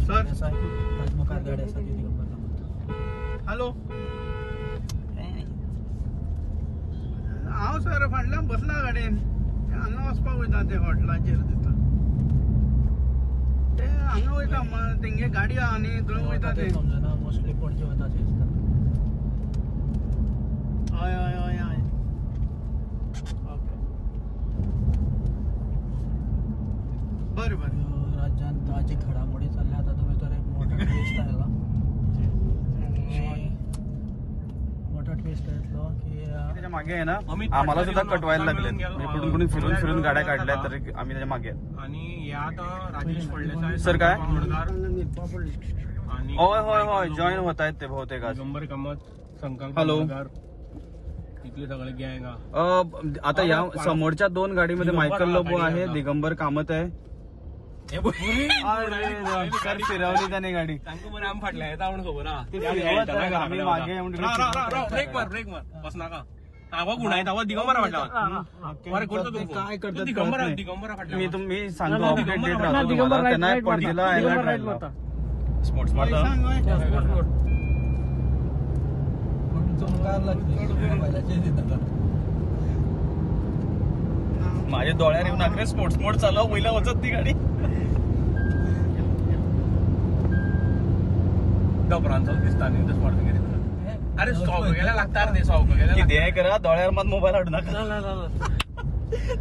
Sir मुखार गाडी आसा ती हॅलो हांव सर फाटल्यान बसला गाडयेन हांगा वचपाक वयता ते हॉटेलाचेर दिसता ते हांगा वयता तेंगे गाडी आहा न्ही थंय वयता ते समजना मोस्टली पणजे वता अशें दिसता हय हय हय हय ओके बरें बरें राज्यांत ताजी घडामोडी चल्ल्या तातूंत भितर एक मोठो ट्विस्ट आयला मोठो ट्विस्ट येतलो की त्याच्या मागे आहे ना आम्हाला सुद्धा कटवायला लागले कुठून कुठून फिरून फिरून गाड्या काढल्या तर आम्ही त्याच्या मागे आणि या आता राजेश फळदेसाय सर काय आणि होय होय होय जॉईन होत आहेत ते बहुतेक आज दिगंबर कामत संकल्प हॅलो. इथले सगळे गँग आता या समोरच्या 2 गाडीमध्ये मायकल लोबो आहे दिगंबर कामत आहे सर फिरवली त्याने गाडी बरं आम फाटल्या येता म्हणून खबर आम्ही मागे येऊन ब्रेक मार बस नाका आवा गुण आहे आवा दिगंबरा फाटला बरं करतो तू काय करतात दिगंबरा कळत दिगंबरा फाटला नाही. मी सांगतो अपडेट देत राहतो तुम्हाला. त्यांना एक पडजीला अलर्ट राहिला स्पोर्ट्स सांग हय माझ्या डोळ्यावर येऊन आखरे स्पोर्ट्स मोड चालव पहिला वचत ती गाडी डबरांचो दिसता न्ही ते स्पॉट वगैरे अरे सॉक गेला लागता रे सॉक गेला किती आहे करा डोळ्यावर मत मोबाईल हाडू नका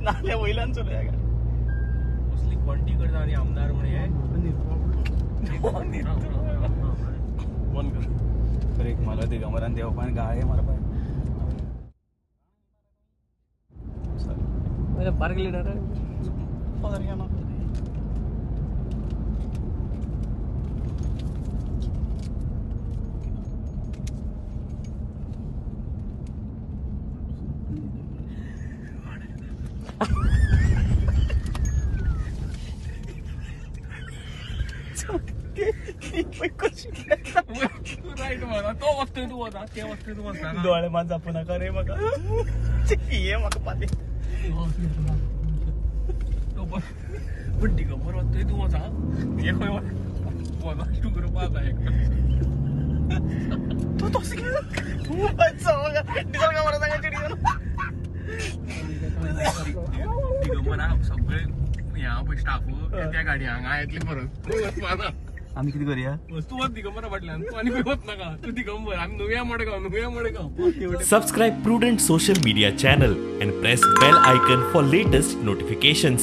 नाल्या वयल्यान चलू या गाडी कसली क्वांटी करता आणि आमदार म्हणे बंद कर ब्रेक मला दिगंबरान देव पण गाळे मार पाय पार्क लिडर पगार घ्या ना राईट म्हणा तो वस्तू तू होता ते वस्तू तू होता डोळे माझ जापू नका रे मग ये मग पाणी पण दिगंबर वाटतोय तू होता हे खंय वता तू करू पाहता एक तू तो डिझेल का मला सांगायची दिगंबर सगळे या स्टाफ त्या गाडी हांगा येतली परत आम्ही किती करूया वस्तू वत दिगंबरा फाटल्यान तू आणि होत नका तू दिगंबर आम्ही नुव्या Madgaon Subscribe Prudent social media channel and press bell icon for latest notifications.